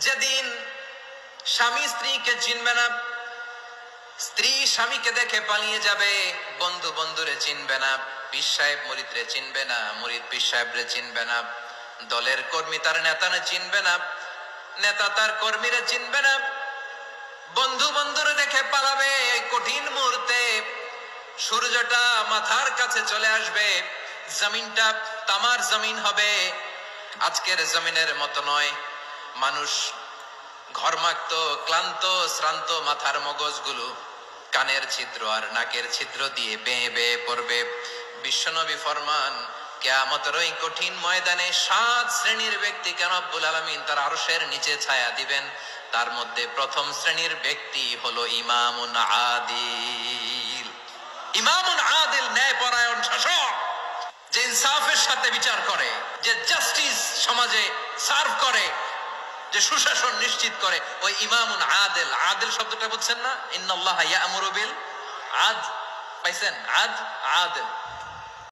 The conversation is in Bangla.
যেদিন স্বামী স্ত্রীকে চিনবে না, স্ত্রী স্বামীকে দেখে পালিয়ে যাবে, বন্ধু বন্ধুরে চিনবে না, পীর সাহেব মুরিদরে চিনবে না, মুরিদ পীর সাহেবরে চিনবে না, দলের কর্মী তার নেতারে চিনবে না, নেতা তার কর্মীরা চিনবে না, বন্ধু বন্ধুরে দেখে পালাবে। এই কঠিন মুহূর্তে সূর্যটা মাথার কাছে চলে আসবে, জমিনটা তামার জমিন হবে। আজকের জমিনের মতো নয়। মানুষ ঘর্মাক্ত, ক্লান্ত, শ্রান্ত মাথার মগজগুলো কানের ছিদ্র আর নাকের ছিদ্র দিয়ে বেয়ে বেয়ে পড়বে। বিশ্বনবী ফরমান, কিয়ামতের ওই কঠিন ময়দানে 7 শ্রেণীর ব্যক্তিকে রব্বুল আলামিন তার আরশের নিচে ছায়া দিবেন। তার মধ্যে প্রথম শ্রেণীর ব্যক্তি হলো ইমামুন আদিল। ইমামুন আদিল, ন্যায়পরায়ণ শাসক, যে ইনসাফের সাথে বিচার করে, যে জাস্টিস সমাজে সার্ভ করে, যে সুশাসন নিশ্চিত করে, ওই ইমামুন আদিল। আদিল শব্দটা বুঝছেন না? ইন্নাল্লাহা ইয়া'মুরু বিল আদল। পাইছেন? আদল,